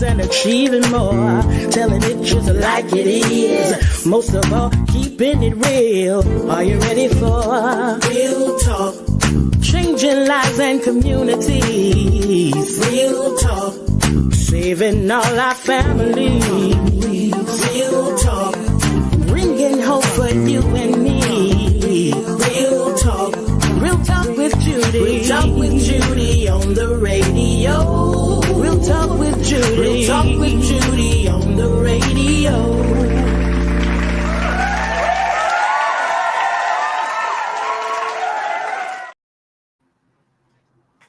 and achieving more. Telling it just like it is. Most of all, keeping it real. Are you ready for real talk? Changing lives and communities. Real talk. Saving all our families. Real talk. Bringing hope for you and me. Real talk. Real talk with Judy. Real talk with Judy on the radio. Real talk with Judy. Real talk with Judy on the radio.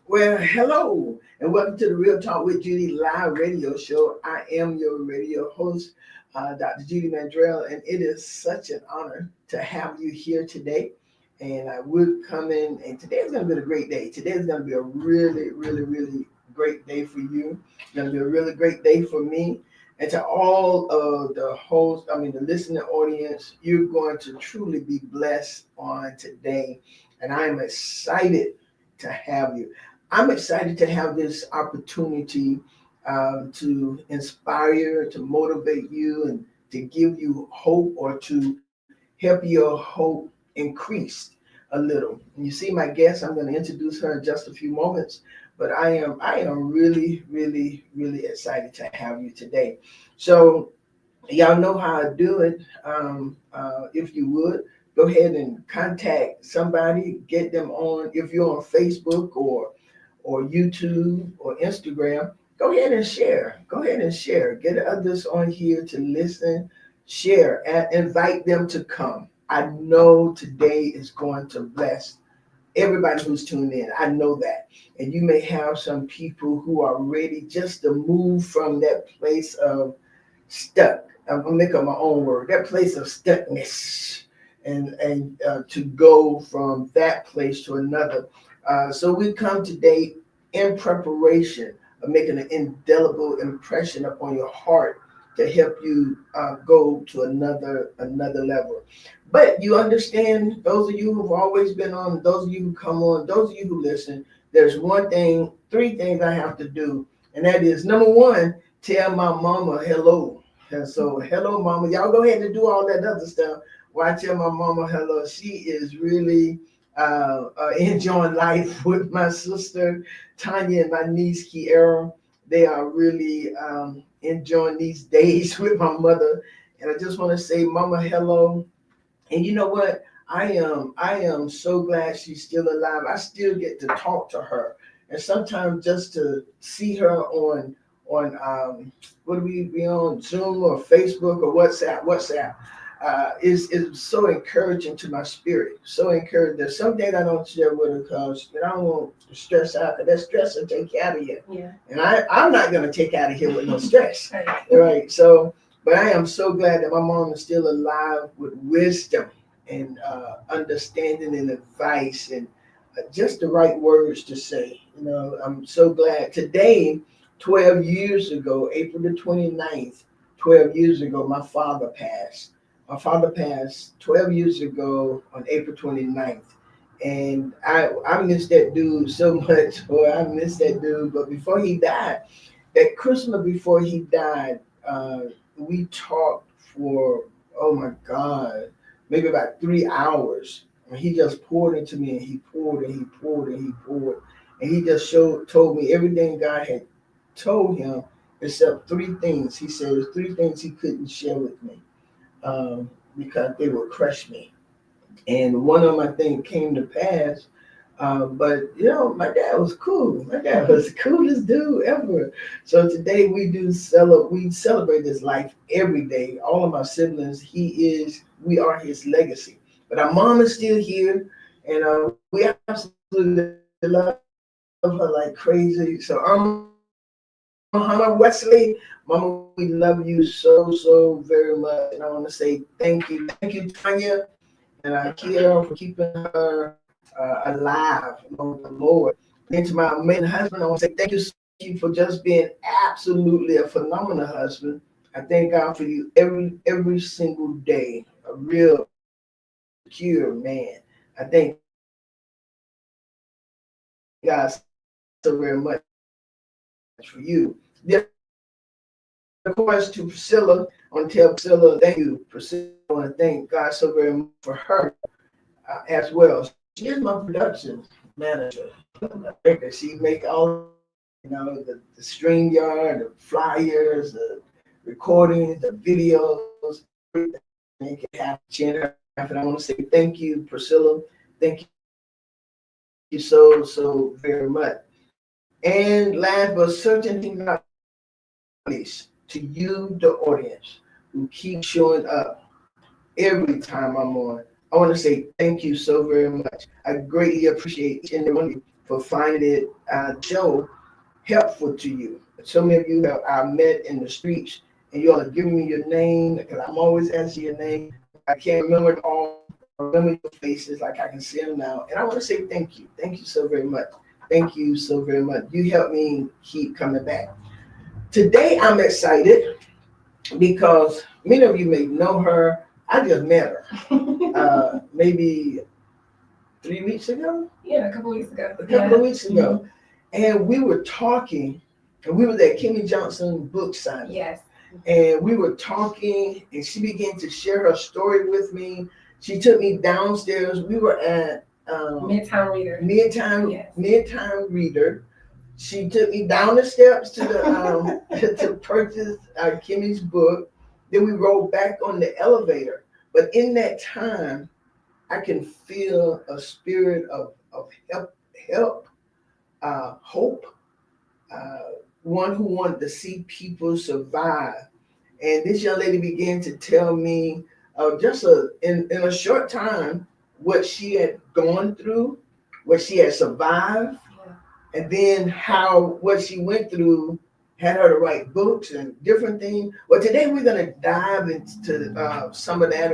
Well, hello, and welcome to the Real Talk with Judy live radio show. I am your radio host, Dr. Judy Mandrell, and it is such an honor to have you here today. And I would come in, and today is going to be a great day. Today is going to be a really, really, really great day for you. It's going to be a really great day for me. And to all of the hosts, the listening audience, you're going to truly be blessed on today. And I'm excited to have you. I'm excited to have this opportunity to inspire, to motivate you, and to give you hope, or to help your hope increase a little. And you see my guest, I'm going to introduce her in just a few moments, but I am really, really, really excited to have you today. So y'all know how I do it. If you would, go ahead and contact somebody, get them on. If you're on Facebook or YouTube or Instagram, go ahead and share. Go ahead and share. Get others on here to listen, share, and invite them to come. I know today is going to bless everybody who's tuned in. I know that. And you may have some people who are ready just to move from that place of stuck. I'm going to make up my own word. That place of stuckness. And to go from that place to another. So we come today in preparation of making an indelible impression upon your heart to help you go to another level. But you understand, those of you who've always been on, those of you who come on, those of you who listen, there's three things I have to do. And that is, number one, tell my mama hello. And so, hello, mama. Y'all go ahead and do all that other stuff. Well, I tell my mama hello. She is really enjoying life with my sister Tanya and my niece Kiara. They are really enjoying these days with my mother. And I just want to say, mama, hello. And you know what? I am so glad she's still alive. I still get to talk to her. And sometimes just to see her on what do we be on, Zoom or Facebook or WhatsApp is so encouraging to my spirit. So encouraging. There's some days I don't share with her because I don't want to stress out, because that stress will take you out of here. Yeah. And I'm not going to take out of here with no stress. Right. So, but I am so glad that my mom is still alive with wisdom and understanding and advice and just the right words to say. I'm so glad. Today, 12 years ago, April the 29th, 12 years ago, my father passed. My father passed 12 years ago on April 29th. And I miss that dude so much. Boy, I miss that dude. But before he died, that Christmas before he died, we talked for, oh my God, maybe about 3 hours. And he just poured into me, and he poured and he poured and he poured. And he just told me everything God had told him except three things. He said there's three things he couldn't share with me because they would crush me. And one of my things came to pass. But my dad was cool. My dad was the coolest dude ever. So today we celebrate his life every day. All of my siblings, we are his legacy. But our mom is still here, and we absolutely love her like crazy. So Mama Wesley, Mama, we love you so very much, and I want to say thank you, Tanya, and Kiara for keeping her alive, with the Lord. And to my amazing husband, I want to say thank you for just being absolutely a phenomenal husband. I thank God for you every single day, a real secure man. I thank God so very much for you. of course, to Priscilla, I want to tell Priscilla, thank you, Priscilla. I want to thank God so very much for her as well. She is my production manager. She make all, the StreamYard, the flyers, the recordings, the videos, everything. Make it happen. And I want to say thank you, Priscilla. Thank you so very much. And last but certainly not least, to you, the audience, who keep showing up every time I'm on. I want to say thank you so very much. I greatly appreciate each and every one of you for finding it show helpful to you. So many of you have I met in the streets, and you all are giving me your name because I'm always asking your name. I can't remember it all. I remember your faces like I can see them now, and I want to say thank you. Thank you so very much. Thank you so very much. You help me keep coming back. Today I'm excited because many of you may know her. I just met her maybe 3 weeks ago. Yeah, a couple weeks ago. A couple of weeks ago, and we were talking, and we were at Kimmy Johnson book signing. Yes. And we were talking, and she began to share her story with me. She took me downstairs. We were at Midtown Reader. Midtown Reader. She took me down the steps to the to purchase Kimmy's book. Then we rode back on the elevator. But in that time, I can feel a spirit of help, hope. One who wanted to see people survive. And this young lady began to tell me in a short time what she had gone through, what she had survived, and then how what she went through had her to write books and different things. Well, today we're going to dive into some of that.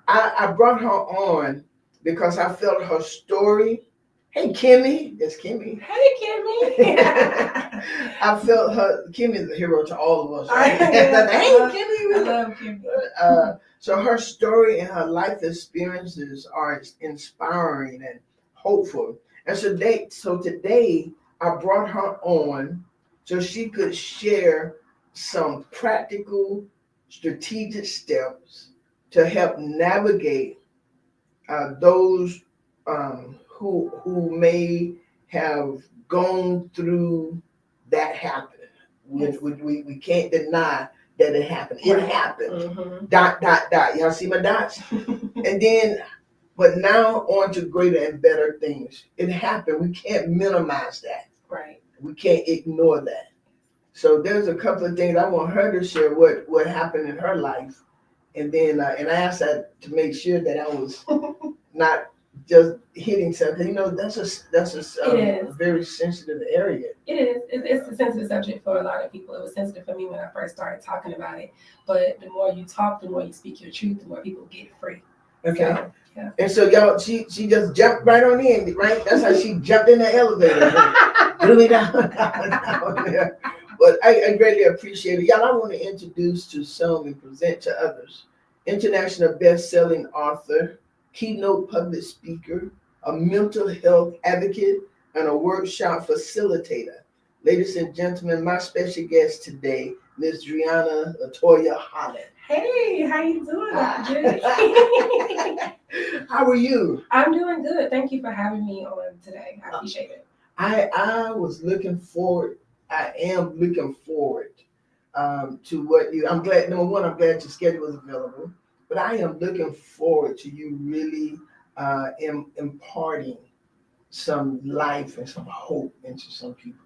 I brought her on because I felt her story. Hey, Kimmy. It's Kimmy. Hey, Kimmy. I felt her. Kimmy's a hero to all of us. Right? Hey, Kimmy. I love Kimmy. So her story and her life experiences are inspiring and hopeful. And so today I brought her on so she could share some practical, strategic steps to help navigate those who may have gone through that happening. Yes. We can't deny that it happened. It happened. Mm-hmm. Dot. Y'all see my dots? And then, but now on to greater and better things. It happened. We can't minimize that. Right. We can't ignore that. So there's a couple of things I want her to share what happened in her life. And then and I asked her to make sure that I was not just hitting something. That's a very sensitive area. It is. It's a sensitive subject for a lot of people. It was sensitive for me when I first started talking about it. But the more you talk, the more you speak your truth, the more people get free. Okay. So, yeah. And so y'all, she just jumped right on in, right? That's how she jumped in the elevator. Threw me down there. But I greatly appreciate it. Y'all, I want to introduce to some and present to others. International best-selling author, keynote public speaker, a mental health advocate, and a workshop facilitator. Ladies and gentlemen, my special guest today, Ms. Driana Latoya Holland. Hey, how you doing, Dr. Judy? How are you? I'm doing good. Thank you for having me on today. I appreciate it. I was looking forward. I am looking forward to what you. I'm glad. Number one, I'm glad your schedule is available. But I am looking forward to you really imparting some life and some hope into some people.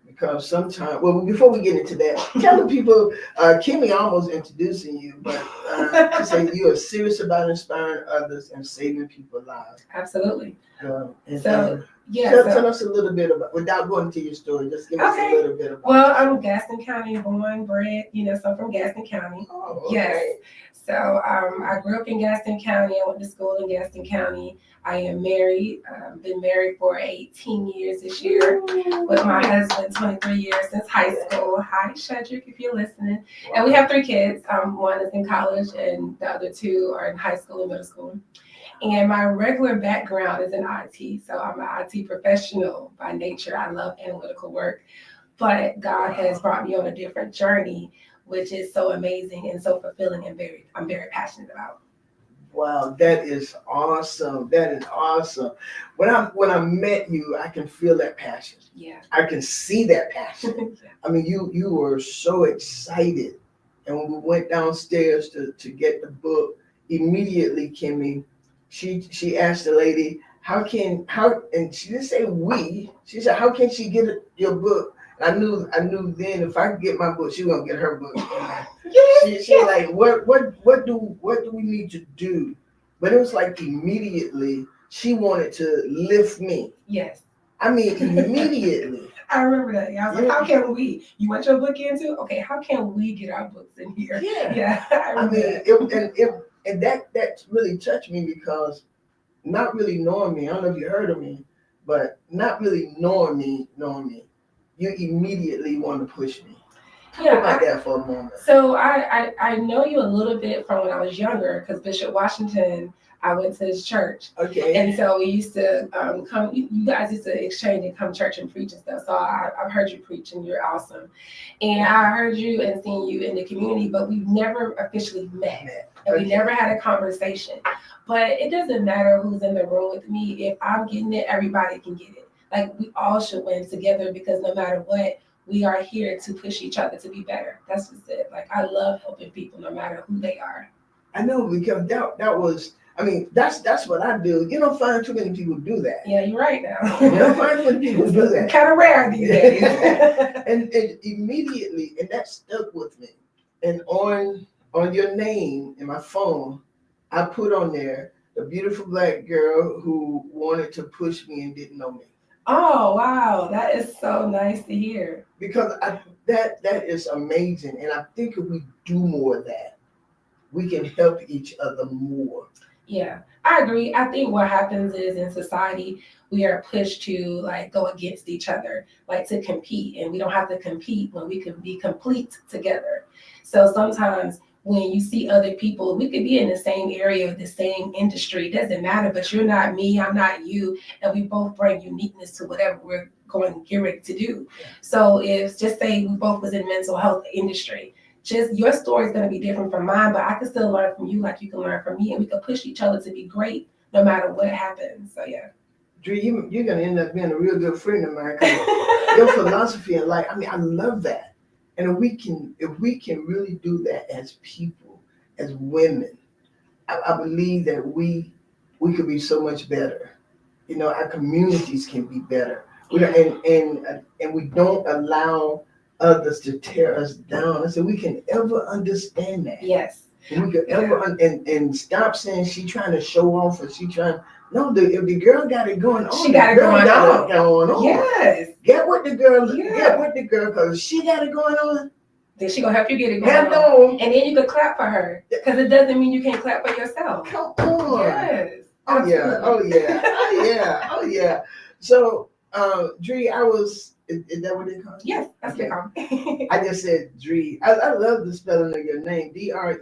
Because sometimes, well, before we get into that, tell the people, Kimmy almost introducing you, but to say you are serious about inspiring others and saving people's lives. Absolutely. Tell us a little bit about, without going into your story, just give us a little bit about. Well, I'm Gaston County born, bred, so I'm from Gaston County. Oh, okay. Yes. So I grew up in Gaston County. I went to school in Gaston County. I am married. Been married for 18 years this year with my husband, 23 years since high school. Hi, Shedrick, if you're listening. Wow. And we have 3 kids. One is in college and the other 2 are in high school and middle school. And my regular background is in IT. So I'm an IT professional by nature. I love analytical work. But God has brought me on a different journey which is so amazing and so fulfilling and I'm very passionate about. Wow, that is awesome. That is awesome. When I met you, I can feel that passion. Yeah. I can see that passion. Yeah. I mean, you were so excited. And when we went downstairs to get the book, immediately Kimmy, she asked the lady, and she didn't say we, she said, how can she get your book? I knew then if I could get my book, she was gonna get her book. She like, what do we need to do? But it was like immediately she wanted to lift me. Yes. I mean, immediately. I remember that. I was like, how can we? You want your book in too? Okay, how can we get our books in here? Yeah. I mean, that really touched me because not really knowing me, I don't know if you heard of me, but not really knowing me, you immediately want to push me. Talk about that for a moment. So I know you a little bit from when I was younger because Bishop Washington, I went to his church. Okay. And so we used to come, you guys used to exchange and come church and preach and stuff. So I've heard you preach and you're awesome. And I heard you and seen you in the community, but we've never officially met. And we never had a conversation. But it doesn't matter who's in the room with me. If I'm getting it, everybody can get it. Like we all should win together because no matter what, we are here to push each other to be better. That's just it. Like I love helping people no matter who they are. I know because that was, I mean, that's what I do. You don't find too many people do that. Yeah, you're right now. You don't find too many people do that. Kind of rare these days. and immediately, and that stuck with me. And on your name in my phone, I put on there the beautiful black girl who wanted to push me and didn't know me. Oh, wow. That is so nice to hear. Because that is amazing. And I think if we do more of that, we can help each other more. Yeah, I agree. I think what happens is in society, we are pushed to like go against each other, like to compete. And we don't have to compete when we can be complete together. So sometimes when you see other people, we could be in the same area, the same industry, it doesn't matter, but you're not me, I'm not you, and we both bring uniqueness to whatever we're going to get ready to do. So if, just say we both was in mental health industry, just your story is going to be different from mine, but I can still learn from you like you can learn from me, and we can push each other to be great no matter what happens. So yeah. Drew, you're going to end up being a real good friend of mine because your philosophy in life, I mean, I love that. And if we can really do that as people, as women, I believe that we could be so much better. You know, our communities can be better. And we don't allow others to tear us down. I said we can ever understand that. Yes. We could ever and stop saying she trying to show off or she trying. No, if the girl got it going on, she got it going on. Yes. Get with the girl. Yeah. Get with the girl because she got it going on. Then she gonna help you get it going on. And then you could clap for her because it doesn't mean you can't clap for yourself. Come on. Yes. Oh absolutely. Oh yeah. So, Dree, is that what they call it? Yes, that's what they call it. I just said Dree. I love the spelling of your name. Dreunna.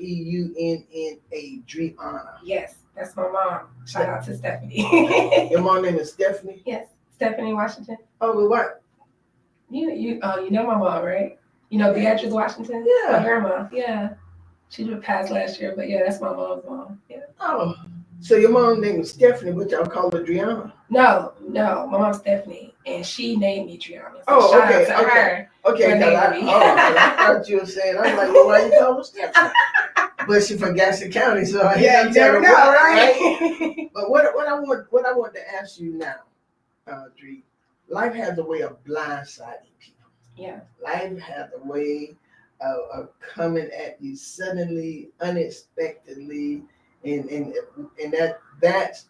Dreanna. Yes, that's my mom. Shout out to Stephanie. Your mom name is Stephanie? Yes, Stephanie Washington. Oh, well, what? You know my mom, right? You know Beatrice Washington? Yeah. My grandma, yeah. She just passed last year, but yeah, that's my mom's mom. Yeah. Oh, so your mom's name is Stephanie, but y'all call her Dreanna? No, my mom's Stephanie, and she named me Dreanna. So oh, shout okay, out to her. Okay, because I thought you were saying, I'm like, well, why you call her Stephanie? But she from Gaston County, so yeah, you never know, right? But what I want to ask you now, Dree, life has a way of blindsiding people. Yeah. Life has a way of coming at you suddenly, unexpectedly, and that's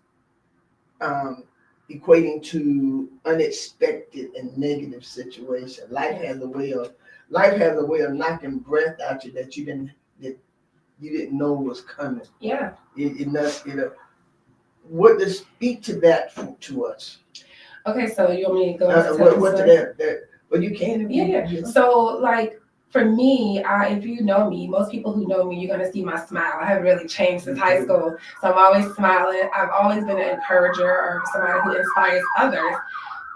equating to unexpected and negative situation. Life has a way of knocking breath out you that you didn't know was coming. Yeah. What to speak to that to us? Okay, so you want me to go what to that? Well, you can. Yeah. So, like, for me, if you know me, most people who know me, you're going to see my smile. I haven't really changed since high school. So I'm always smiling. I've always been an encourager or somebody who inspires others.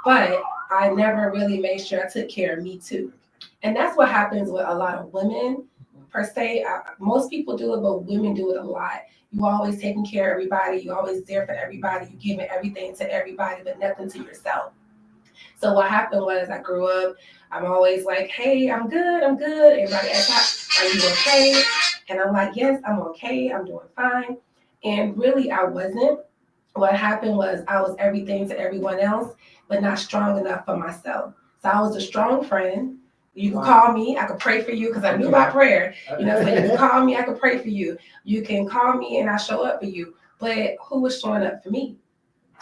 But I never really made sure I took care of me, too. And that's what happens with a lot of women. per se. Most people do it, but women do it a lot. You always taking care of everybody. You always there for everybody. You giving everything to everybody, but nothing to yourself. So what happened was I grew up. I'm always like, hey, I'm good. I'm good. Everybody asks, are you okay? And I'm like, yes, I'm okay. I'm doing fine. And really, I wasn't. What happened was I was everything to everyone else, but not strong enough for myself. So I was a strong friend. You can call me. I could pray for you because I knew about prayer. So you can call me. I could pray for you. You can call me and I show up for you. But who was showing up for me?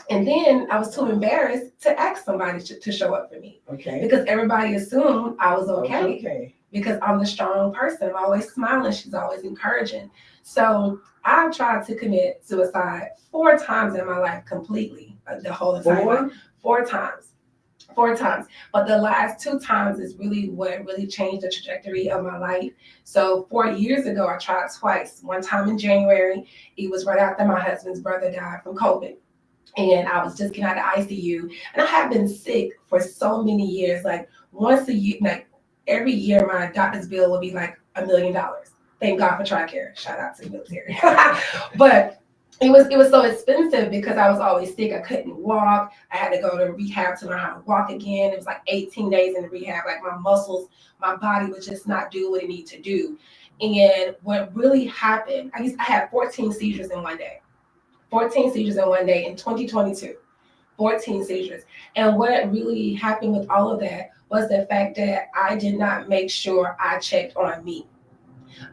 And then I was too embarrassed to ask somebody to show up for me. Okay. Because everybody assumed I was okay. Because I'm the strong person. I'm always smiling. She's always encouraging. So I tried to commit suicide 4 times in my life completely. The whole entire life. 4 times. 4 times. But the last 2 times is really what really changed the trajectory of my life. So 4 years ago, I tried twice. One time in January. It was right after my husband's brother died from COVID. And I was just getting out of ICU. And I have been sick for so many years. Like once a year, like every year, my doctor's bill will be like $1 million. Thank God for TRICARE. Shout out to the military. But it was so expensive because I was always sick. I couldn't walk. I had to go to rehab to learn how to walk again. It was like 18 days in the rehab. Like my muscles, my body would just not do what it needed to do. And what really happened, I had 14 seizures in one day. 14 seizures in one day in 2022. 14 seizures. And what really happened with all of that was the fact that I did not make sure I checked on me.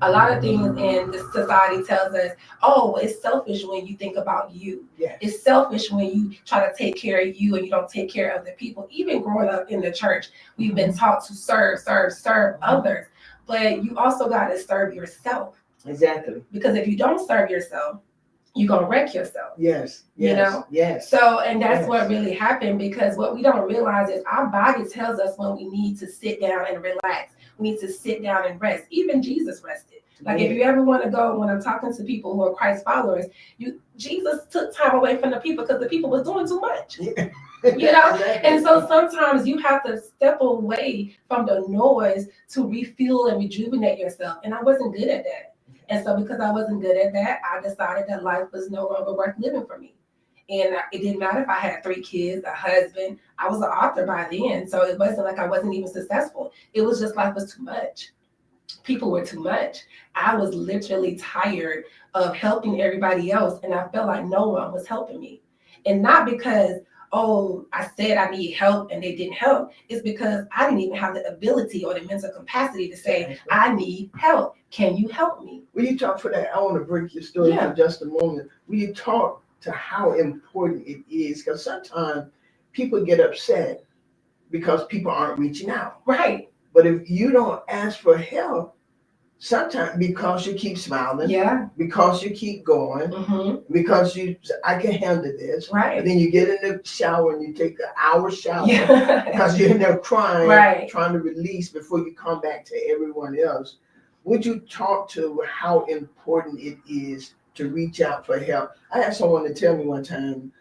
A lot of things in the society tells us, oh, it's selfish when you think about you. Yes. It's selfish when you try to take care of you and you don't take care of the people. Even growing up in the church, we've been taught to serve others. But you also got to serve yourself. Exactly. Because if you don't serve yourself, you're going to wreck yourself. Yes. You know? Yes. So, and that's what really happened, because what we don't realize is our body tells us when we need to sit down and relax. We need to sit down and rest. Even Jesus rested. Like if you ever want to go, when I'm talking to people who are Christ followers, Jesus took time away from the people because the people was doing too much. Yeah. You know? Exactly. And so sometimes you have to step away from the noise to refuel and rejuvenate yourself. And I wasn't good at that. And so because I wasn't good at that, I decided that life was no longer worth living for me. And it didn't matter if I had 3 kids, a husband. I was an author by then. So it wasn't like I wasn't even successful. It was just life was too much. People were too much. I was literally tired of helping everybody else. And I felt like no one was helping me. And not because, oh, I said I need help and they didn't help. It's because I didn't even have the ability or the mental capacity to say, I need help. Can you help me? Will you talk for that? I want to break your story for just a moment. Will you talk to how important it is? Because sometimes people get upset because people aren't reaching out. Right. But if you don't ask for help, sometimes because you keep smiling, because you keep going, because I can handle this. Right. And then you get in the shower and you take an hour shower because you're in there crying, trying to release before you come back to everyone else. Would you talk to how important it is to reach out for help? I had someone to tell me one time,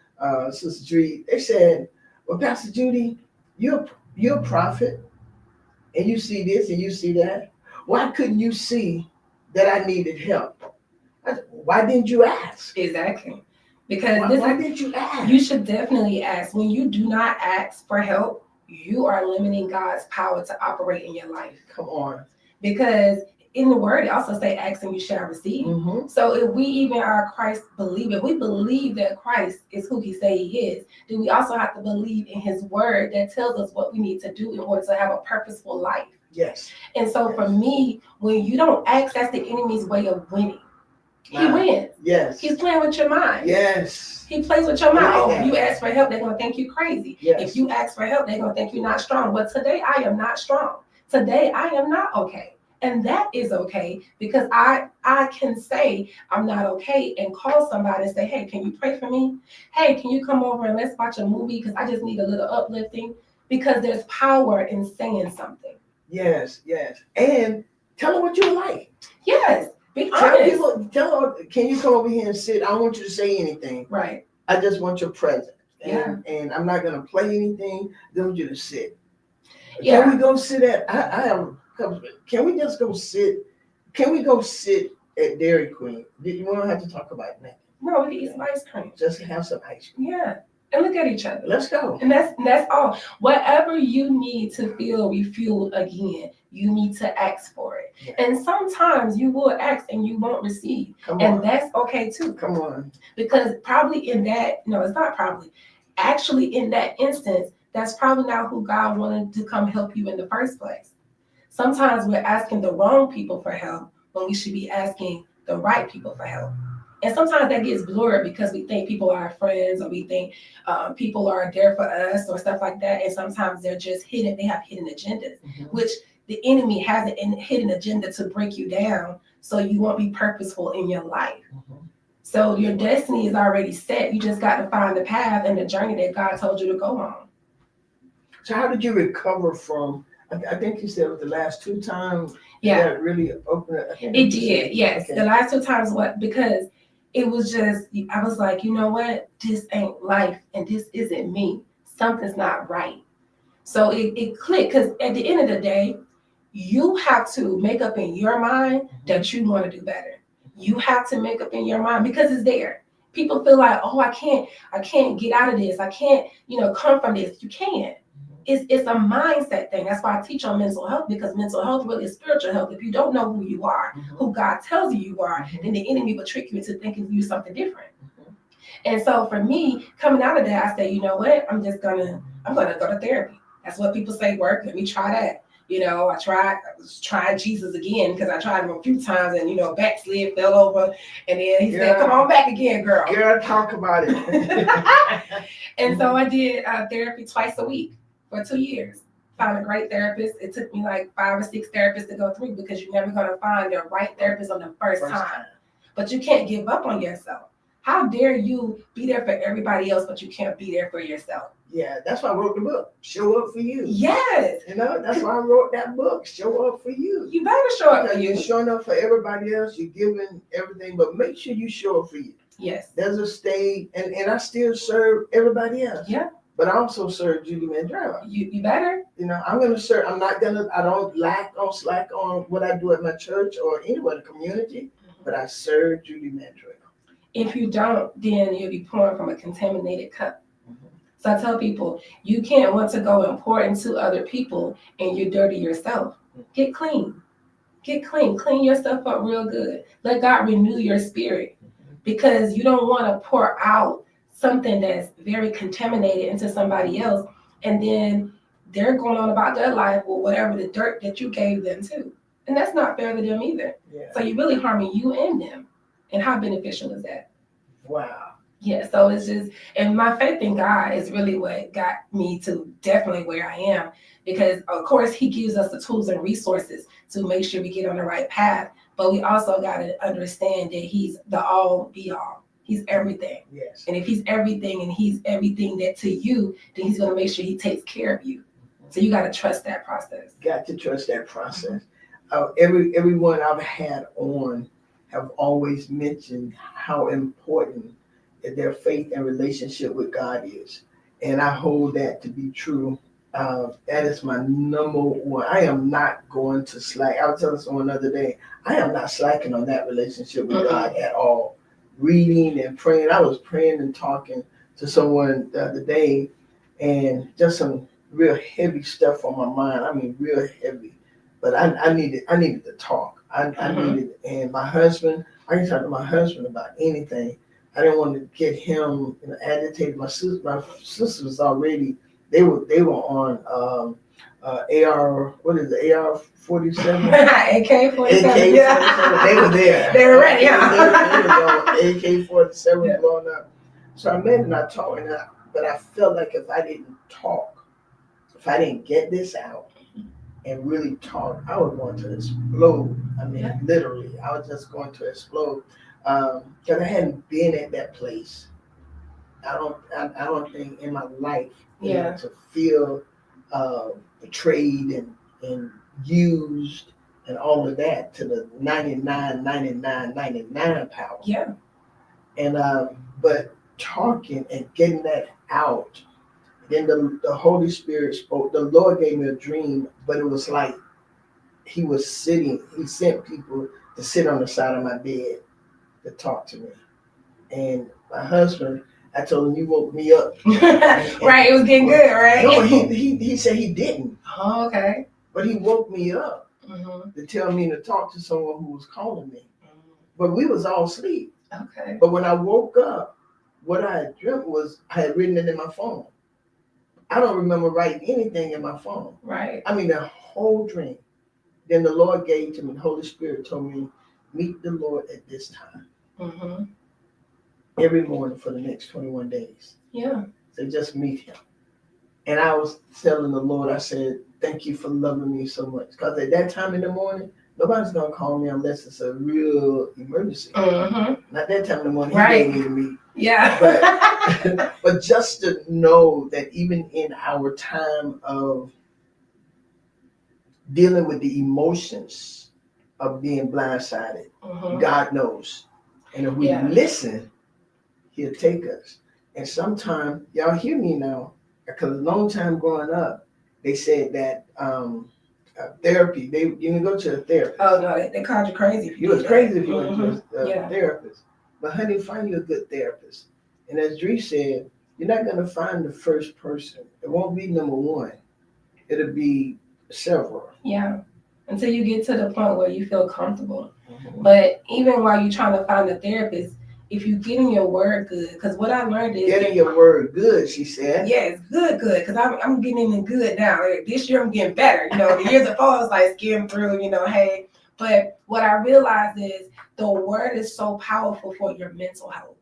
Sister Judy, they said, well, Pastor Judy, you're a prophet and you see this and you see that. Why couldn't you see that I needed help? Why didn't you ask? Exactly. Because why didn't you ask? You should definitely ask. When you do not ask for help, you are limiting God's power to operate in your life. Come on. Because in the word, it also say, ask and you shall receive. So if we even are Christ believers, we believe that Christ is who he say he is, then we also have to believe in his word that tells us what we need to do in order to have a purposeful life. Yes. And so for me, when you don't ask, that's the enemy's way of winning. He wins. Yes. He's playing with your mind. Yes. He plays with your mind. If you ask for help, they're going to think you crazy. Yes. If you ask for help, they're going to think you're not strong. But today, I am not strong. Today, I am not okay. And that is okay, because I can say I'm not okay and call somebody and say, hey, can you pray for me? Hey, can you come over and let's watch a movie because I just need a little uplifting? Because there's power in saying something. Yes, yes. And tell them what you like. Yes, be honest. Tell them, can you come over here and sit? I don't want you to say anything. Right. I just want your presence. And I'm not going to play anything. I want you to sit. Yeah. Can we go sit at, can we just go sit Can we go sit at Dairy Queen? You won't have to talk about that. No, we can eat some ice cream. Just have some ice cream. Yeah. And look at each other. Let's go. And that's all. Whatever you need to feel refueled again, you need to ask for it. Yeah. And sometimes you will ask and you won't receive. And that's okay too. Come on. Because probably in that, no, it's not probably. Actually, in that instance, that's probably not who God wanted to come help you in the first place. Sometimes we're asking the wrong people for help when we should be asking the right people for help. And sometimes that gets blurred because we think people are our friends, or we think people are there for us or stuff like that. And sometimes they're just hidden. They have hidden agendas, which the enemy has a hidden agenda to break you down so you won't be purposeful in your life. So your destiny is already set. You just got to find the path and the journey that God told you to go on. So how did you recover from, I think you said it was the last 2 times that really opened up? It did, yes. Okay. The last 2 times, because it was just, I was like, you know what? This ain't life and this isn't me. Something's not right. So it clicked, because at the end of the day, you have to make up in your mind that you want to do better. You have to make up in your mind because it's there. People feel like, oh, I can't get out of this. I can't, come from this. You can't. It's a mindset thing. That's why I teach on mental health, because mental health really is spiritual health. If you don't know who you are, who God tells you are, then the enemy will trick you into thinking you're something different. And so for me, coming out of that, I say, you know what? I'm gonna go to therapy. That's what people say work. Let me try that. I was trying Jesus again, because I tried him a few times and, backslid, fell over. And then he said, come on back again, girl. Girl, talk about it. And so I did therapy twice a week for 2 years. Found a great therapist. It took me like 5 or 6 therapists to go through, because you're never going to find the right therapist on the first time. But you can't give up on yourself. How dare you be there for everybody else, but you can't be there for yourself? Yeah, that's why I wrote the book, Show Up For You. Yes. That's why I wrote that book, Show Up For You. You better show up for you. You're showing up for everybody else, you're giving everything, but make sure you show up for you. Yes. There's a stage, and I still serve everybody else. Yeah. But I also serve Judy Mandrell. You better. I'm going to serve. I don't slack on what I do at my church or anywhere in the community, but I serve Judy Mandrell. If you don't, then you'll be pouring from a contaminated cup. So I tell people, you can't want to go and pour into other people and you're dirty yourself. Get clean. Clean yourself up real good. Let God renew your spirit, because you don't want to pour out something that's very contaminated into somebody else, and then they're going on about their life with whatever the dirt that you gave them too. And that's not fair to them either. Yeah. So you're really harming you and them. And how beneficial is that? Wow. Yeah, so it's just, and my faith in God is really what got me to definitely where I am, because of course he gives us the tools and resources to make sure we get on the right path, but we also got to understand that he's the all be all. He's everything. Yes. And if he's everything and he's everything that to you, then he's going to make sure he takes care of you. So you got to trust that process. Got to trust that process. Everyone I've had on have always mentioned how important their faith and relationship with God is. And I hold that to be true. That is my number one. I am not going to slack. I was telling someone the other day, I am not slacking on that relationship with God at all. Reading and praying. I was praying and talking to someone the other day, and just some real heavy stuff on my mind. I mean, real heavy. But I needed to talk. I needed, and my husband, I can talk to my husband about anything. I didn't want to get him agitated. My sisters already, they were on AR, what is it, AR-47? AK-47. Yeah. They were there. They were ready, yeah. They were on AK-47 blowing up. So I met and I talked, but I felt like if I didn't talk, if I didn't get this out and really talk, I was going to explode. I mean, literally, I was just going to explode. Because I hadn't been at that place. I don't think in my life to feel betrayed and used and all of that to the 99 power. Yeah. And but talking and getting that out, then the Holy Spirit spoke. The Lord gave me a dream, but it was like he sent people to sit on the side of my bed to talk to me. And my husband, I told him, you woke me up. Right, it was getting good, right? No, he said he didn't. Oh, okay. But he woke me up to tell me to talk to someone who was calling me. But we was all asleep. Okay. But when I woke up, what I had dreamt was I had written it in my phone. I don't remember writing anything in my phone. Right. I mean, the whole dream. Then the Lord gave to me, the Holy Spirit told me, meet the Lord at this time. Every morning for the next 21 days. Yeah. So just meet him. And I was telling the Lord, I said, thank you for loving me so much. Because at that time in the morning, nobody's going to call me unless it's a real emergency. Not that time in the morning, he gave me to meet. Yeah. But just to know that even in our time of dealing with the emotions of being blindsided, God knows. And if we listen, he'll take us. And sometimes, y'all hear me now, because a long time growing up, they said that therapy, you can go to a therapist. Oh, no, they called you crazy if you was crazy if you went to a therapist. But honey, find you a good therapist. And as Dree said, you're not going to find the first person. It won't be number one. It'll be several. Yeah, until you get to the point where you feel comfortable. But even while you're trying to find a therapist, if you get in your word good, because what I learned is getting your word good, she said. Yes, good, because I'm getting in good now. Like, this year I'm getting better. The years before I was like skim through, hey. But what I realized is the word is so powerful for your mental health.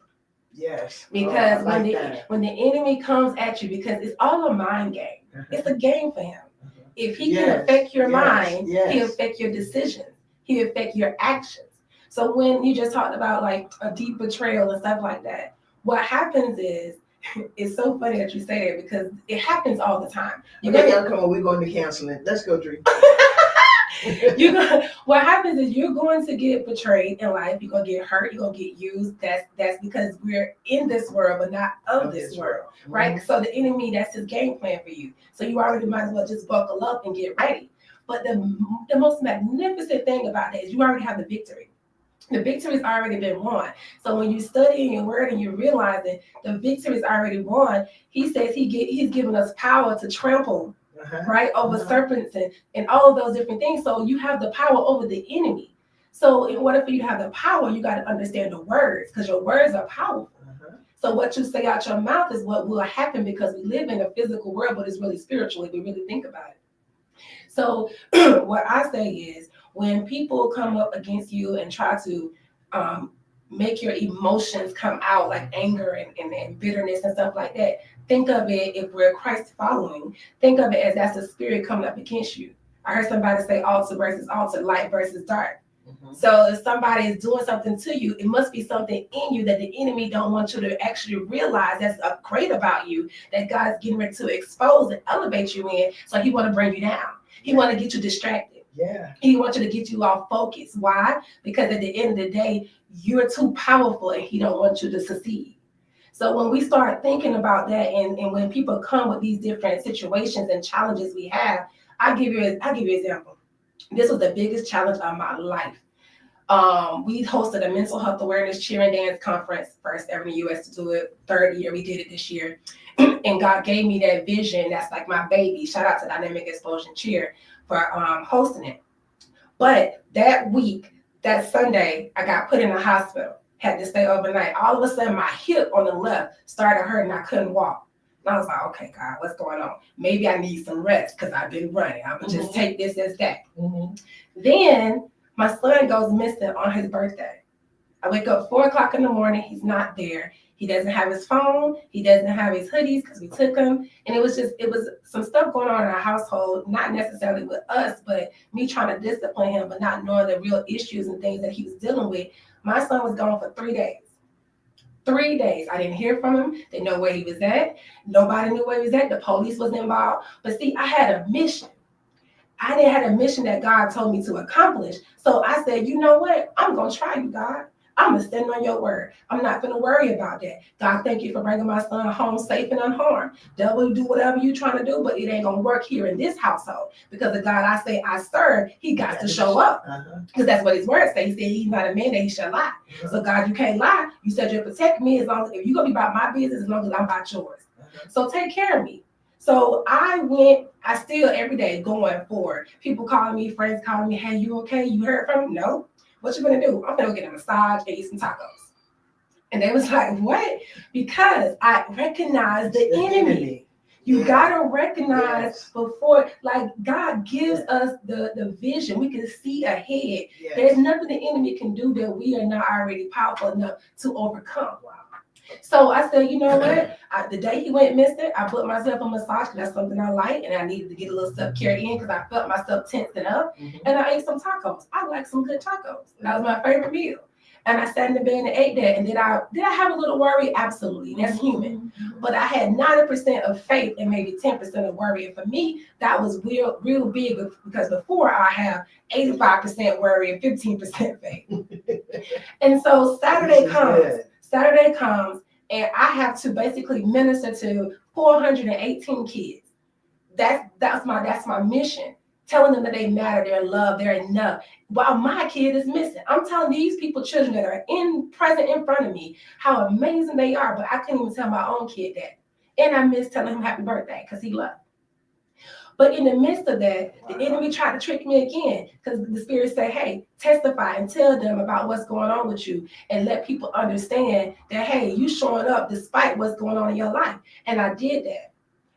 Yes. Because when the enemy comes at you, because it's all a mind game. It's a game for him. If he can affect your mind, he'll affect your decisions. He'll affect your actions. So when you just talked about like a deep betrayal and stuff like that, what happens is, it's so funny that you say that because it happens all the time. Y'all come on, we're going to counseling. Let's go, Dree. What happens is you're going to get betrayed in life. You're going to get hurt. You're going to get used. That's because we're in this world, but not of this world, right? So the enemy, that's his game plan for you. So you already might as well just buckle up and get ready. But the most magnificent thing about that is you already have the victory. The victory's already been won. So when you study in your word and you realize that the victory's already won, he says he's given us power to trample, right, over serpents and all of those different things. So you have the power over the enemy. So in order for you to have the power, you got to understand the words, because your words are powerful. So what you say out your mouth is what will happen, because we live in a physical world, but it's really spiritual if we really think about it. So what I say is, when people come up against you and try to make your emotions come out, like anger and bitterness and stuff like that, think of it, if we're Christ following, think of it as that's a spirit coming up against you. I heard somebody say altar versus altar, light versus dark. So if somebody is doing something to you, it must be something in you that the enemy don't want you to actually realize that's great about you, that God's getting ready to expose and elevate you in. So he want to bring you down. He want to get you distracted. Yeah. He wants you to get you off focus. Why? Because at the end of the day, you're too powerful and he don't want you to succeed. So when we start thinking about that, and when people come with these different situations and challenges we have, I'll give you an example. This was the biggest challenge of my life. We hosted a mental health awareness cheer and dance conference, first ever in the U.S. to do it. Third year we did it this year. And God gave me that vision. That's like my baby. Shout out to Dynamic Explosion Cheer for hosting it. But that week, that Sunday, I got put in the hospital, had to stay overnight. All of a sudden, my hip on the left started hurting. I couldn't walk. And I was like, okay, God, what's going on? Maybe I need some rest because I've been running. I'm going to just take this as that. Then my son goes missing on his birthday. I wake up 4 o'clock in the morning. He's not there. He doesn't have his phone. He doesn't have his hoodies because we took him. And it was some stuff going on in our household, not necessarily with us, but me trying to discipline him, but not knowing the real issues and things that he was dealing with. My son was gone for 3 days. 3 days. I didn't hear from him. Didn't know where he was at. Nobody knew where he was at. The police was involved. But see, I had a mission. I had a mission that God told me to accomplish. So I said, you know what? I'm going to try you, God. I'm going to stand on your word. I'm not going to worry about that. God, thank you for bringing my son home safe and unharmed. Devil, do whatever you're trying to do, but it ain't going to work here in this household. Because the God I say I serve, he got to show up. Because that's what his word says. He said he's not a man that he shall lie. So God, you can't lie. You said you'll protect me as long as, if you're going to be about my business, as long as I'm about yours. So take care of me. So I still every day going forward. People calling me, friends calling me, hey, you okay? You heard from me? No. What you gonna do? I'm gonna get a massage and eat some tacos. And they was like, what? Because I recognize the enemy. You gotta recognize before, like God gives us the vision. We can see ahead. There's nothing the enemy can do that we are not already powerful enough to overcome. So I said, you know what? The day he went missing, I put myself on massage because that's something I like, and I needed to get a little self-care in because I felt myself tensing up. And I ate some tacos. I like some good tacos. That was my favorite meal. And I sat in the bed and ate that. And did I have a little worry? Absolutely. That's human. But I had 90% of faith and maybe 10% of worry. And for me, that was real big because before I have 85% worry and 15% faith. And so Saturday comes, and I have to basically minister to 418 kids. That's my mission. Telling them that they matter, they're loved, they're enough. While my kid is missing, I'm telling these people, children that are present in front of me, how amazing they are. But I couldn't even tell my own kid that, and I miss telling him happy birthday because he loved. But in the midst of that, the enemy tried to trick me again because the Spirit said, hey, testify and tell them about what's going on with you and let people understand that, hey, you showing up despite what's going on in your life. And I did that.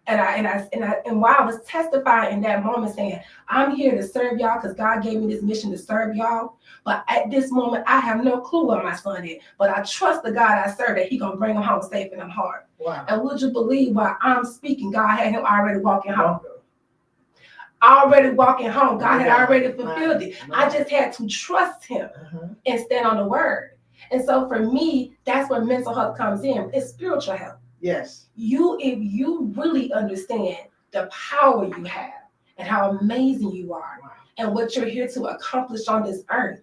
And while I was testifying in that moment saying, I'm here to serve y'all because God gave me this mission to serve y'all. But at this moment, I have no clue where my son is. But I trust the God I serve that he going to bring him home safe and unharmed. Wow. And would you believe while I'm speaking, God had him already walking home. God had already fulfilled it. I just had to trust him and stand on the word. And so for me, that's where mental health comes in. It's spiritual health. Yes. If you really understand the power you have and how amazing you are and what you're here to accomplish on this earth,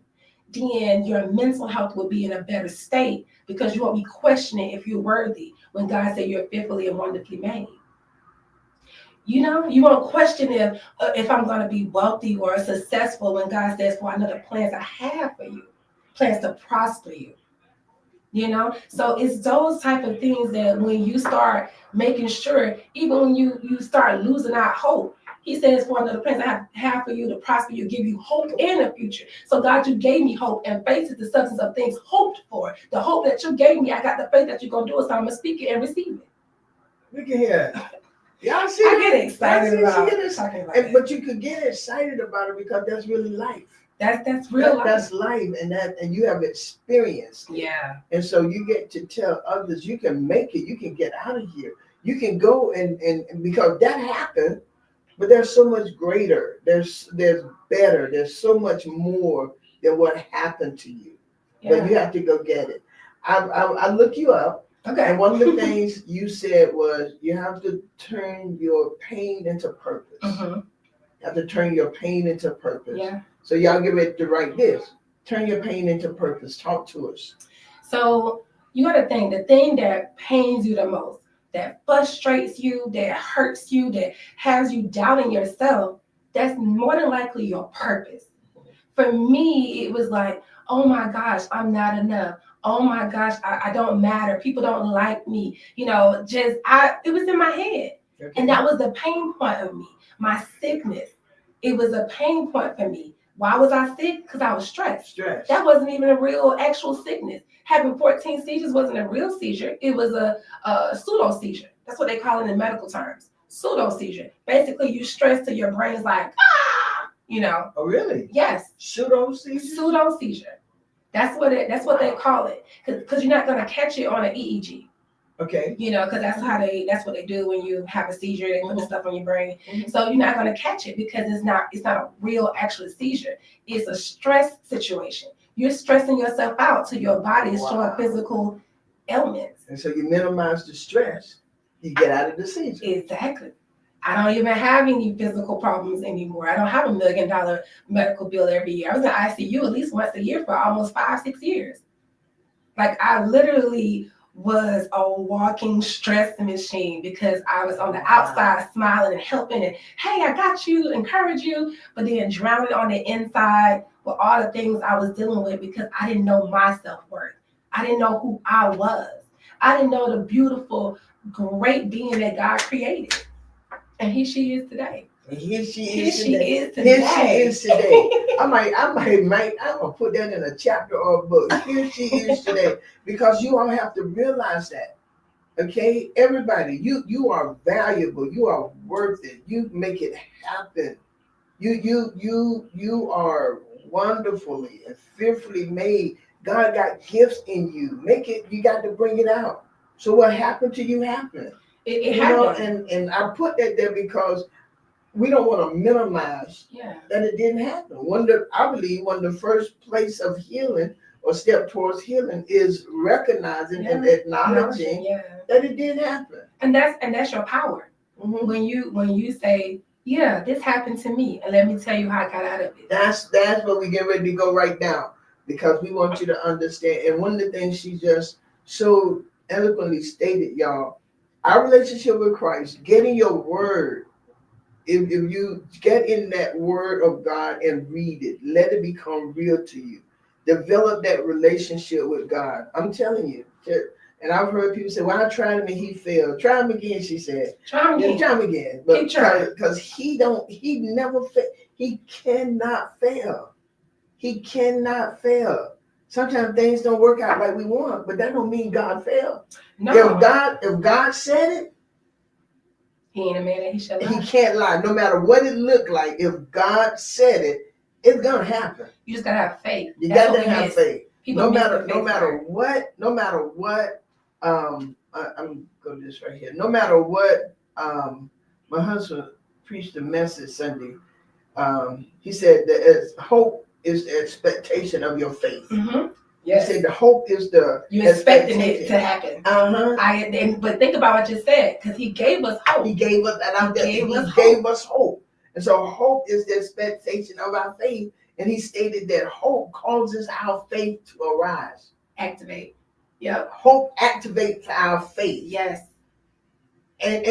then your mental health will be in a better state because you won't be questioning if you're worthy when God said you're fearfully and wonderfully made. You know, you won't question if I'm going to be wealthy or successful when God says, for I know the plans I have for you, plans to prosper you. You know, so it's those type of things that when you start making sure, even when you start losing out hope, he says, for another plans I have for you to prosper you, give you hope in the future. So God, you gave me hope, and faith is the substance of things hoped for. The hope that you gave me, I got the faith that you're going to do it, so I'm going to speak it and receive it. Look at here. Y'all see I get excited about talking about it. But you could get excited about it because that's really life. That's real life. That's life, and you have experienced it. Yeah. And so you get to tell others you can make it, you can get out of here. You can go and because that happened, but there's so much greater. There's better. There's so much more than what happened to you. Yeah. But you have to go get it. I looked you up. Okay. And one of the things you said was you have to turn your pain into purpose. You have to turn your pain into purpose. Yeah. So y'all get ready to write this. Turn your pain into purpose. Talk to us. So you got to think the thing that pains you the most, that frustrates you, that hurts you, that has you doubting yourself, that's more than likely your purpose. For me, it was like, oh my gosh, I'm not enough. Oh my gosh, I don't matter. People don't like me. You know, it was in my head. Okay. And that was the pain point of me. My sickness, it was a pain point for me. Why was I sick? Because I was stressed. That wasn't even a real actual sickness. Having 14 seizures wasn't a real seizure. It was a pseudo seizure. That's what they call it in medical terms. Pseudo seizure. Basically, you stress till your brain's like, you know. Oh, really? Yes. Pseudo seizure? Pseudo seizure. That's what they call it. Because you're not going to catch it on an EEG. Okay. You know, because that's what they do when you have a seizure. They put the stuff on your brain. So you're not going to catch it because it's not a real actual seizure. It's a stress situation. You're stressing yourself out till your body is showing physical ailments. And so you minimize the stress, you get out of the seizure. Exactly. I don't even have any physical problems anymore. I don't have $1 million medical bill every year. I was in ICU at least once a year for almost 5-6 years. Like I literally was a walking stress machine because I was on the outside smiling and helping and hey, I got you, encourage you, but then drowning on the inside with all the things I was dealing with because I didn't know my self-worth. I didn't know who I was. I didn't know the beautiful, great being that God created. And here she is today. And here she Here is she today. is today. Here she is today. I'm gonna put that in a chapter or a book. Here she is today. Because you all have to realize that. Okay, everybody, you are valuable. You are worth it. You make it happen. You are wonderfully and fearfully made. God got gifts in you. Make it. You got to bring it out. So what happened to you happened. It You happened. know, and I put that there because we don't want to minimize that it didn't happen. I believe one of the first place of healing or step towards healing is recognizing and acknowledging that it did happen. And that's your power. Mm-hmm. When you say, yeah, this happened to me, and let me tell you how I got out of it. That's what we get ready to go right now, because we want you to understand. And one of the things she just so eloquently stated, y'all, our relationship with Christ, getting your word. If you get in that word of God and read it, let it become real to you. Develop that relationship with God. I'm telling you. And I've heard people say, well, I tried him and he failed. Try him again, she said. Try him again. Try him again. But keep trying. Because he never fail. He cannot fail. He cannot fail. Sometimes things don't work out like we want, but that don't mean God failed. No. If God said it, he ain't a man that he shall lie. He can't lie. No matter what it looked like, if God said it, it's gonna happen. You just gotta have faith. You got to have faith. No matter what. I'm gonna go this right here. No matter what. My husband preached a message Sunday. He said that hope is the expectation of your faith. Mm-hmm. Yes. He said the hope is you're expecting it to happen. But think about what you said, because he gave us hope. He gave us hope. And so hope is the expectation of our faith. And he stated that hope causes our faith to arise. Activate. Yep. Hope activates our faith. Yes. And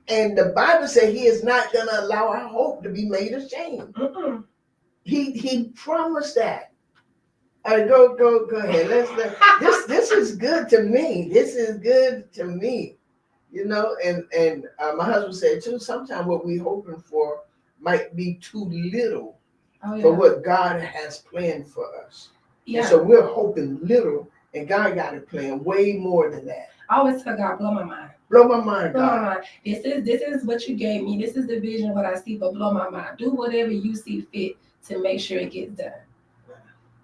the Bible said he is not going to allow our hope to be made ashamed. Mm-mm. He promised that. All right, go ahead. This is good to me. This is good to me. You know, and my husband said too, sometimes what we're hoping for might be too little for what God has planned for us. Yeah. And so we're hoping little, and God got it planned way more than that. I always tell God, blow my mind. Blow my mind, God. Blow my mind. This is what you gave me. This is the vision, what I see, but blow my mind. Do whatever you see fit to make sure it gets done.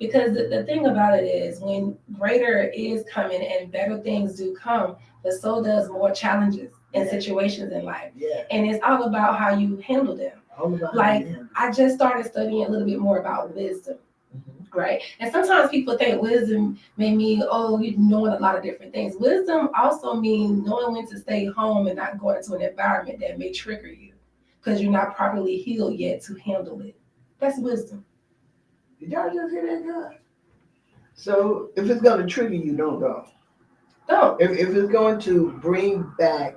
Because the thing about it is, when greater is coming and better things do come, but so does more challenges and situations in life. Yeah. And it's all about how you handle them. I just started studying a little bit more about wisdom. Mm-hmm. Right? And sometimes people think wisdom may mean, you're knowing a lot of different things. Wisdom also means knowing when to stay home and not go into an environment that may trigger you because you're not properly healed yet to handle it. That's wisdom. Did y'all just hear that, God? So if it's going to trigger you, don't go. Don't. If it's going to bring back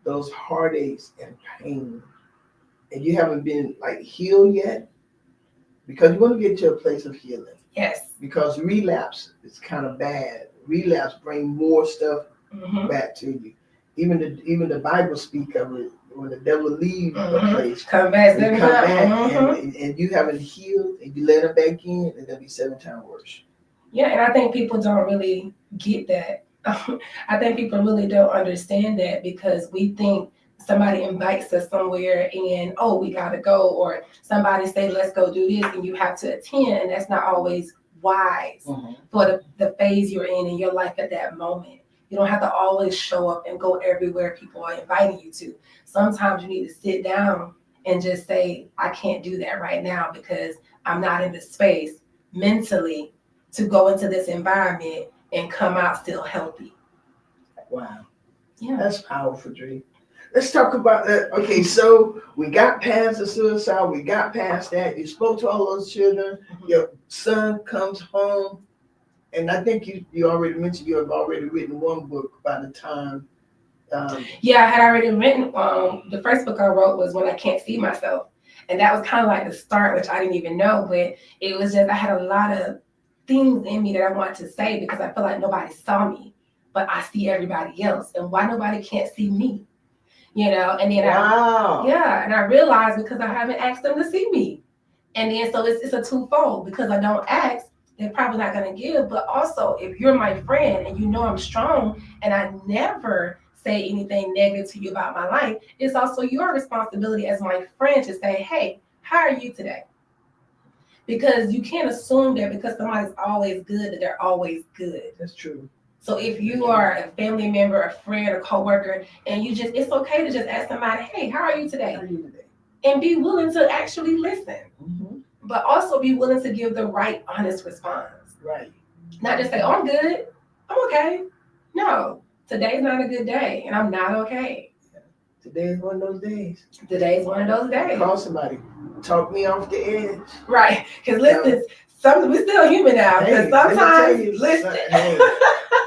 those heartaches and pain, and you haven't been healed yet, because you want to get to a place of healing. Yes. Because relapse is kind of bad. Relapse bring more stuff back to you. Even the Bible speak of it. When the devil leaves a place, come back, and you haven't healed, and you let him back in, and that'll be 7 times worse. Yeah, and I think people don't really get that. I think people really don't understand that, because we think somebody invites us somewhere and we gotta go, or somebody say let's go do this and you have to attend, and that's not always wise for the phase you're in your life at that moment. You don't have to always show up and go everywhere people are inviting you to. Sometimes you need to sit down and just say, I can't do that right now because I'm not in the space mentally to go into this environment and come out still healthy. Wow. Yeah. That's powerful, Dre. Let's talk about that. Okay, so we got past the suicide. We got past that. You spoke to all those children. Your son comes home. And I think you already mentioned you have already written one book by the time. Yeah, I had already written. The first book I wrote was When I Can't See Myself, and that was kind of like the start, which I didn't even know, but it was just I had a lot of things in me that I wanted to say because I feel like nobody saw me, but I see everybody else, and why nobody can't see me, And then and I realized because I haven't asked them to see me, and then so it's a twofold because I don't ask. They're probably not going to give, but also if you're my friend and you know I'm strong and I never say anything negative to you about my life, it's also your responsibility as my friend to say, hey, how are you today? Because you can't assume that because somebody's always good that they're always good. That's true. So if you are a family member, a friend, a coworker, and it's okay to just ask somebody, hey, how are you today? How are you today? And be willing to actually listen. Mm-hmm. But also be willing to give the right, honest response. Right. Not just say, oh, I'm good. I'm okay. No, today's not a good day, and I'm not okay. Today is one of those days. Today's one of those days. Call somebody. Talk me off the edge. Right. Because listen, we're still human now. Because sometimes,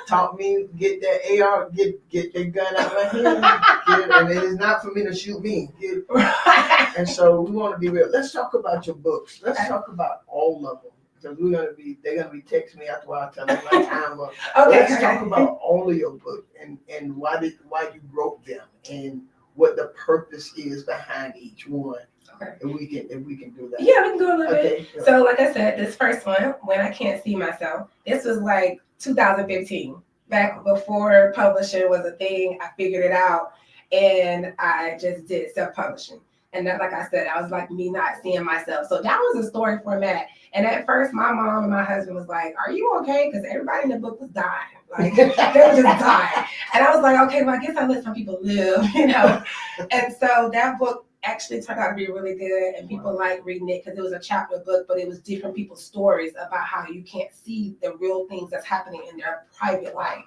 talk me, get that AR, get that gun out of my hand. And it is not for me to shoot me. Right. And so we want to be real. Let's talk about your books. Let's talk about all of them. Because they're gonna be texting me after a while, telling me my time up. Okay. Let's talk about all of your books and why you wrote them and what the purpose is behind each one. Okay. If we can do that. Yeah, we can do a little bit. So like I said, this first one, When I Can't See Myself, this was like 2015. Back before publishing was a thing. I figured it out and I just did self-publishing. And that, like I said, I was like me not seeing myself. So that was a story format. And at first, my mom and my husband was like, are you okay? Because everybody in the book was dying. Like, they were just dying. And I was like, okay, well, I guess I'll let some people live, And so that book actually turned out to be really good. And people like reading it because it was a chapter book, but it was different people's stories about how you can't see the real things that's happening in their private life.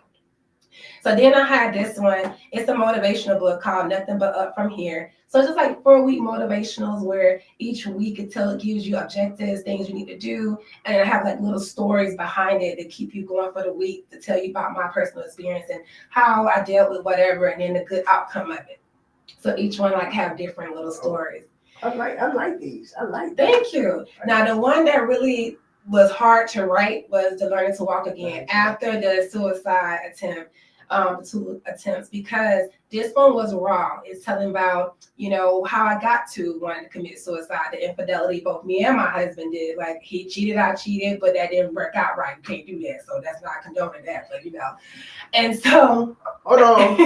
So then I had this one. It's a motivational book called Nothing But Up From Here. So it's just like 4-week motivationals where each week it gives you objectives, things you need to do. And I have like little stories behind it that keep you going for the week to tell you about my personal experience and how I dealt with whatever and then the good outcome of it. So each one like have different little stories. I like these. I like that. Thank you. Now the one that really was hard to write was the Learning to Walk Again after the suicide attempt. 2 attempts because this one was raw. It's telling about, how I got to wanting to commit suicide, the infidelity both me and my husband did. Like he cheated, I cheated, but that didn't work out right. You can't do that. So that's not condoning that, but And so hold on.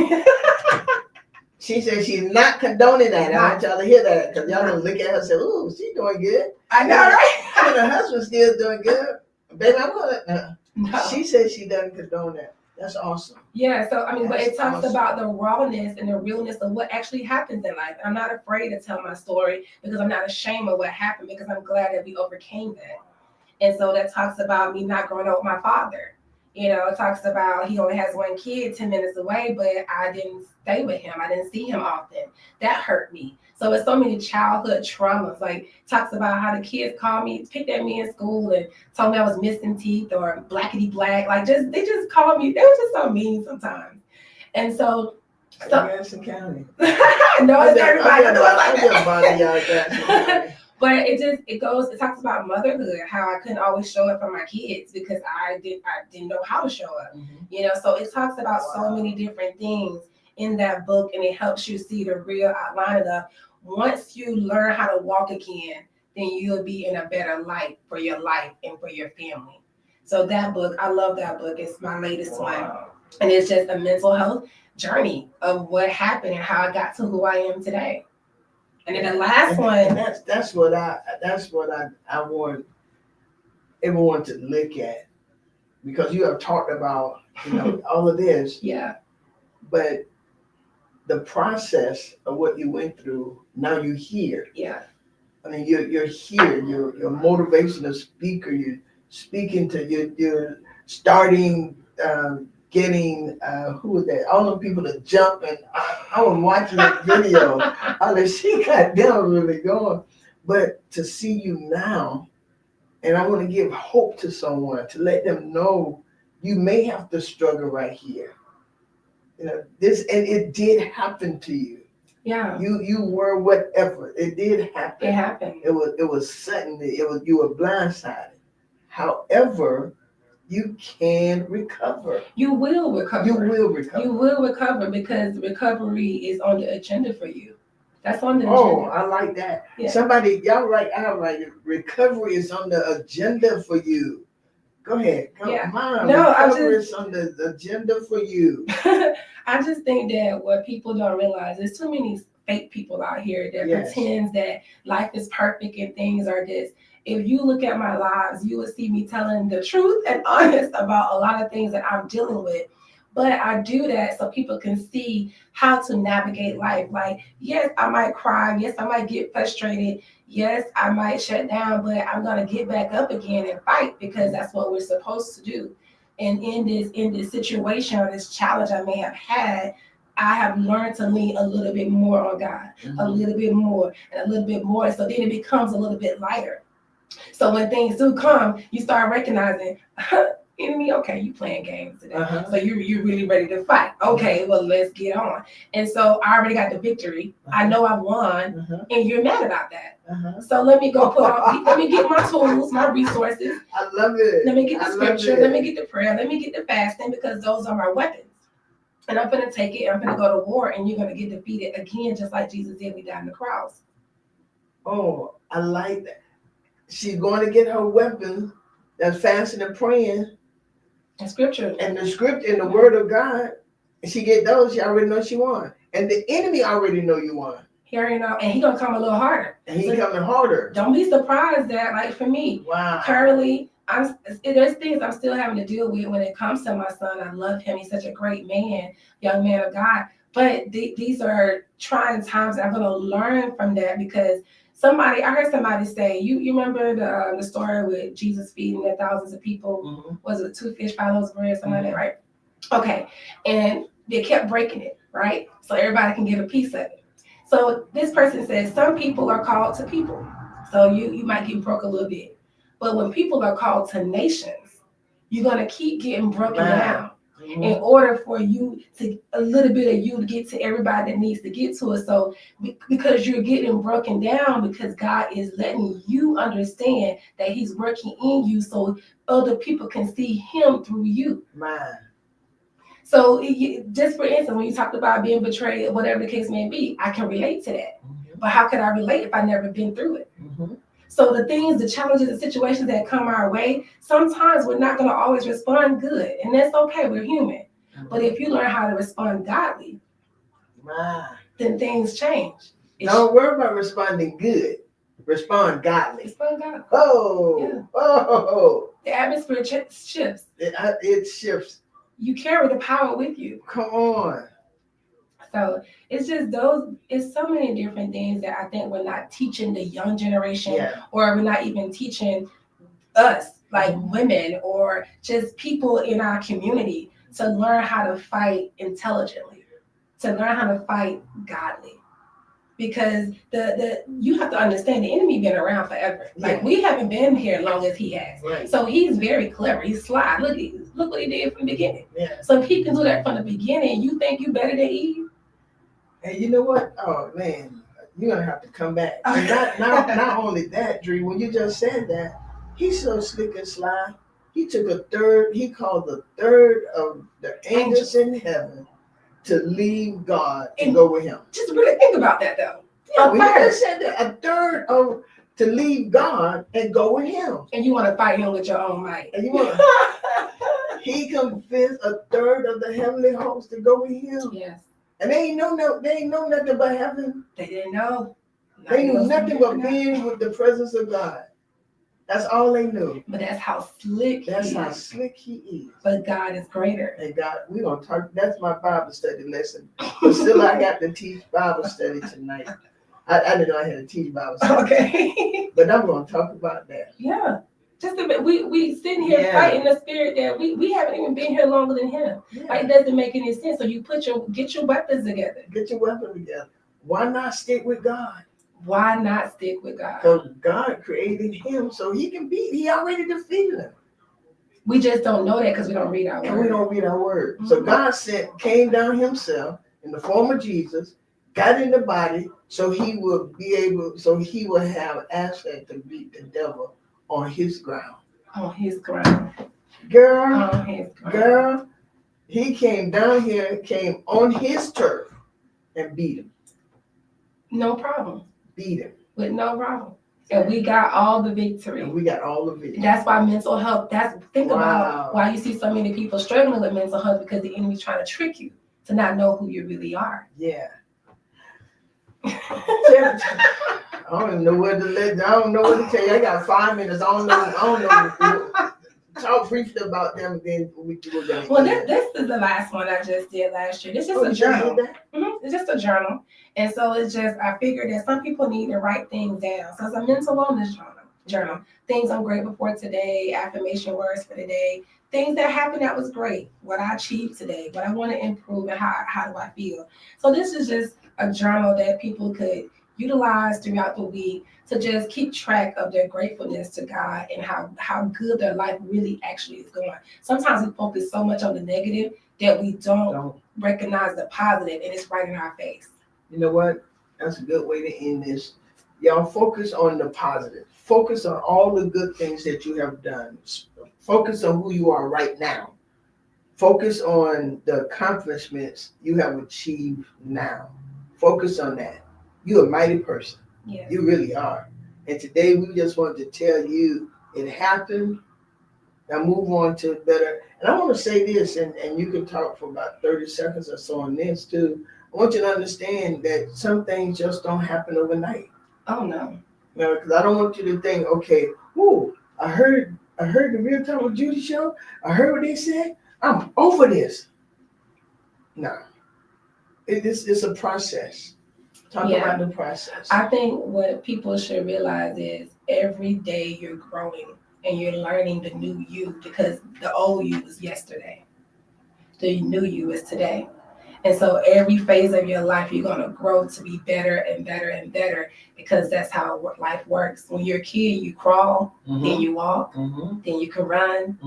She said she's not condoning that. I want y'all to hear that because y'all gonna look at her and say, ooh, she's doing good. I know, right? And her husband's still doing good. Baby, I'm gonna no. She said she doesn't condone that. That's awesome. Yeah, so but it talks about the rawness and the realness of what actually happens in life. I'm not afraid to tell my story because I'm not ashamed of what happened because I'm glad that we overcame that. And so that talks about me not growing up with my father. It talks about he only has 1 kid 10 minutes away, but I didn't stay with him. I didn't see him often. That hurt me. So it's so many childhood traumas. Like talks about how the kids called me, picked at me in school and told me I was missing teeth or blackity black. Like they just called me. They were just so mean sometimes. And so Gaston County. No, it's everybody. But it talks about motherhood, how I couldn't always show up for my kids because I didn't know how to show up. Mm-hmm. So it talks about so many different things in that book, and it helps you see the real outline of once you learn how to walk again, then you'll be in a better light for your life and for your family. So that book, I love that book. It's my latest one. And it's just a mental health journey of what happened and how I got to who I am today. And then the last one. That's what I want everyone to look at, because you have talked about all of this. Yeah. But the process of what you went through, now you're here. Yeah. I mean, you're here. You're a motivational speaker. You're speaking to you're starting. Getting who was that? All the people that jump, and I was watching that video. I was like, she got them really going. But to see you now, And I want to give hope to someone to let them know you may have to struggle right here. This, and it did happen to you. Yeah. You were whatever. It did happen. It happened. It was sudden. You were blindsided. However, you can recover. You will recover. You will recover. You will recover because recovery is on the agenda for you. That's on the agenda. Oh, I like that. Yeah. Somebody, y'all write out right. Recovery is on the agenda for you. Go ahead. Mom, recovery is on the agenda for you. I just think that what people don't realize, there's too many fake people out here that pretends that life is perfect and things are this. If you look at my lives, you will see me telling the truth and honest about a lot of things that I'm dealing with. But I do that so people can see how to navigate life. Like, yes, I might cry. Yes, I might get frustrated. Yes, I might shut down, but I'm going to get back up again and fight because that's what we're supposed to do. And in this situation or this challenge I may have had, I have learned to lean a little bit more on God, a little bit more and a little bit more. So then it becomes a little bit lighter. So when things do come, you start recognizing, enemy, okay, you playing games today. So you're really ready to fight. Okay, well, let's get on. And so I already got the victory. I know I won, and you're mad about that. So let me go let me get my tools, my resources. I love it. Let me get the scripture, let me get the prayer, let me get the fasting, because those are my weapons. And I'm going to take it, I'm going to go to war, and you're going to get defeated again, just like Jesus did when he died on the cross. Oh, I like that. She's going to get her weapons, that's fasting and praying. And scripture. And the script and the word of God. And she get those, she already knows she won. And the enemy already know you won. He already know, and he going to come a little harder. And he coming harder. Don't be surprised that, like for me, currently, there's things I'm still having to deal with when it comes to my son. I love him. He's such a great man, young man of God. But these are trying times. I'm going to learn from that because I heard somebody say, you remember the story with Jesus feeding the thousands of people? Was it 2 fish, 5 loaves of bread, something like that, right? Okay. And they kept breaking it, right? So everybody can get a piece of it. So this person says, some people are called to people. So you might get broke a little bit. But when people are called to nations, you're going to keep getting broken down in order for you to, a little bit of you to get to everybody that needs to get to it. So because you're getting broken down, because God is letting you understand that he's working in you so other people can see him through you. So just for instance, when you talked about being betrayed, whatever the case may be, I can relate to that. But how could I relate if I've never been through it? So the things, the challenges, the situations that come our way, sometimes we're not going to always respond good. And that's okay. We're human. But if you learn how to respond godly, then things change. Don't worry about responding good. Respond godly. Respond godly. Oh. The atmosphere shifts. It shifts. You carry the power with you. Come on. So it's just it's so many different things that I think we're not teaching the young generation, or we're not even teaching us, like women or just people in our community, to learn how to fight intelligently, to learn how to fight godly. Because you have to understand the enemy been around forever. Like we haven't been here as long as he has. Right. So he's very clever. He's sly. Look what he did from the beginning. So if he can do that from the beginning, you think you better than Eve? And you know what? Oh man, you're gonna have to come back. And not only that, Drew, when you just said that, he's so slick and sly. He took he called the third of the angels in heaven to leave God and go with him. Just really think about that though. We just said that, a third of to leave God and go with him. And you want to fight him with your own might. And you want he convinced a third of the heavenly host to go with him. Yes. And they ain't know nothing about heaven. They didn't know. They knew nothing but being with the presence of God. That's all they knew. But that's how slick he is. But God is greater. And God, we're gonna talk. That's my Bible study lesson. But still, I got to teach Bible study tonight. I didn't know I had to teach Bible study. Okay. But I'm gonna talk about that. Yeah. Just a bit, we sitting here fighting the spirit that we haven't even been here longer than him. Like, it doesn't make any sense. So you get your weapons together. Get your weapons together. Why not stick with God? Why not stick with God? Because God created him so he can beat. He already defeated him. We just don't know that because we don't read our And word. we don't read our word. Mm-hmm. So God came down himself in the form of Jesus, got in the body, so he will have access to beat the devil on his ground. On his ground. Girl, he came down here, came on his turf and beat him. No problem. Beat him. With no problem. And we got all the victory. That's why mental health, about why you see so many people struggling with mental health, because the enemy's trying to trick you to not know who you really are. Yeah. I don't know what to tell you. I got 5 minutes. I don't know. Talk briefly about them, then we're gonna. Well, this is the last one I just did last year. This is a journal. Mm-hmm. It's just a journal, and so it's just I figured that some people need to write things down. So it's a mental wellness journal. Things I'm grateful for today, affirmation words for today, things that happened that was great, what I achieved today, what I want to improve, and how do I feel. So this is just a journal that people could utilize throughout the week to just keep track of their gratefulness to God and how good their life really actually is going. Sometimes we focus so much on the negative that we don't recognize the positive, and it's right in our face. You know what? That's a good way to end this. Y'all focus on the positive. Focus on all the good things that you have done. Focus on who you are right now. Focus on the accomplishments you have achieved now. Focus on that. You're a mighty person. Yes. You really are. And today we just wanted to tell you it happened. Now move on to better. And I want to say this, and you can talk for about 30 seconds or so on this too. I want you to understand that some things just don't happen overnight. Oh no. No, because I don't want you to think, okay, whoa, I heard the Real Talk with Judy show. I heard what they said. I'm over this. No. It's a process. Talk about the process. I think what people should realize is every day you're growing and you're learning the new you, because the old you was yesterday. The new you is today. And so every phase of your life, you're going to grow to be better and better and better, because that's how life works. When you're a kid, you crawl, then you walk, then you can run.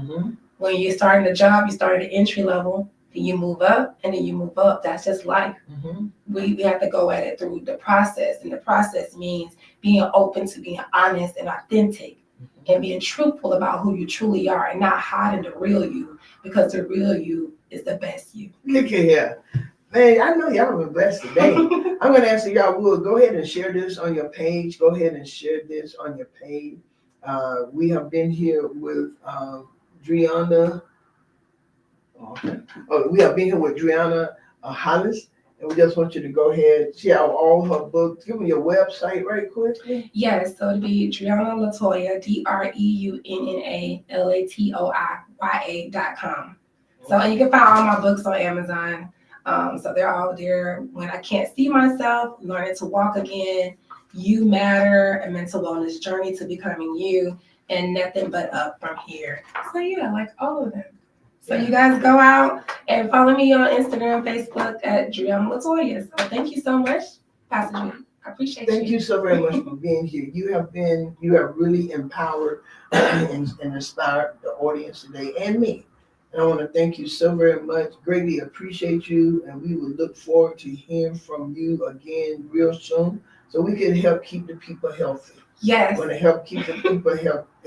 When you're starting a job, you start at entry level. Then you move up, and then you move up. That's just life. We have to go at it through the process. And the process means being open to being honest and authentic and being truthful about who you truly are and not hiding the real you, because the real you is the best you. Look at here. Man, I know y'all been blessed today. I'm going to ask you, y'all would go ahead and share this on your page. Go ahead and share this on your page. We have been here with Driana. We have been here with Driana Hollis, and we just want you to go ahead, share all her books. Give me your website right quickly. Yes, so it'll be Driana Latoya, DreunnaLatoya.com. So, and you can find all my books on Amazon. So they're all there. When I can't see myself, learning to walk again, you matter, a mental wellness journey to becoming you, and nothing but up from here. So yeah, like all of them. So you guys go out and follow me on Instagram, Facebook at Driana Latoya. So thank you so much, Pastor Judy. I appreciate you. Thank you so very much for being here. You have really empowered and inspired the audience today and me. And I want to thank you so very much. Greatly appreciate you. And we will look forward to hearing from you again real soon, so we can help keep the people healthy. Yes. Want to help keep the people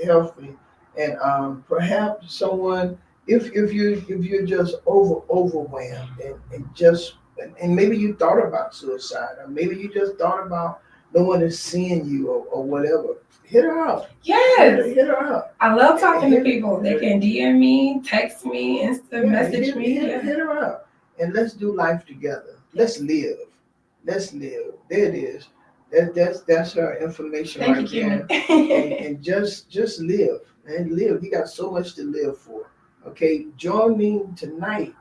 healthy. And perhaps someone, if you're just overwhelmed and maybe you thought about suicide, or maybe you just thought about no one is seeing you or whatever, hit her out. Yes. Hit her out. I love talking to people. They can DM me, text me, message me. Hit her out. And let's do life together. Let's live. There it is. That's her information. Thank you, there. and just live and live. You got so much to live for. Okay, join me tonight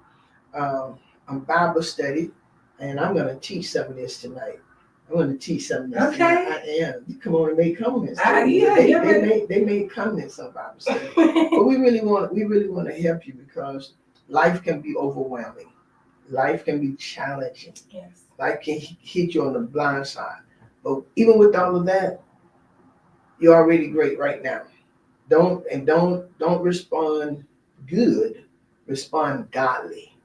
on Bible study, and I'm going to teach some of this tonight. I'm going to teach some of this. Okay. I am. You come on and make comments. They made comments on Bible study. But we really want to help you, because life can be overwhelming. Life can be challenging. Yes. Life can hit you on the blind side. But even with all of that, you're already great right now. Don't respond good, respond godly.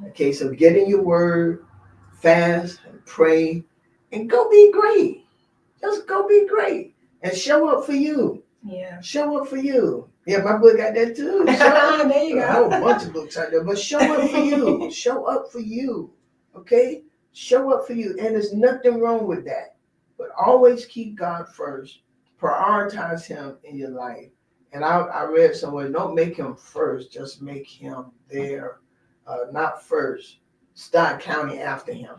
Okay, so get in your word, fast and pray, and go be great. Just go be great and show up for you. Yeah. Show up for you. Yeah, my book got that too. There you go. A whole bunch of books out there, but show up for you. Show up for you. Okay? Show up for you. And there's nothing wrong with that. But always keep God first. Prioritize him in your life. And I read somewhere, don't make him first, just make him there. Not first. Start counting after him.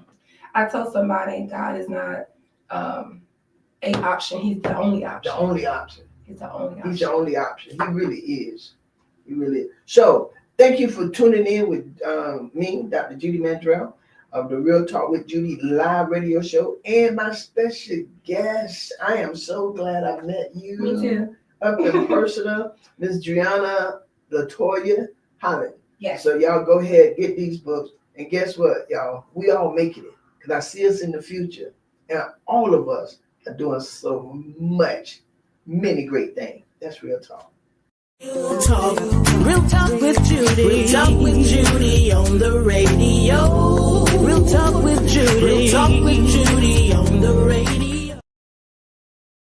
I told somebody God is not a option. He's the only option. The only option. He's the only option. He's the only option. He really is. He really is. So thank you for tuning in with me, Dr. Judy Mandrell, of the Real Talk with Judy live radio show, and my special guest. I am so glad I met you. Me too. Up in personal, Miss Driana Latoya Holland. Yes. So y'all go ahead, get these books. And guess what, y'all? We all making it. Because I see us in the future. And all of us are doing so much, many great things. That's Real Talk. Real talk with Judy. Real talk with Judy.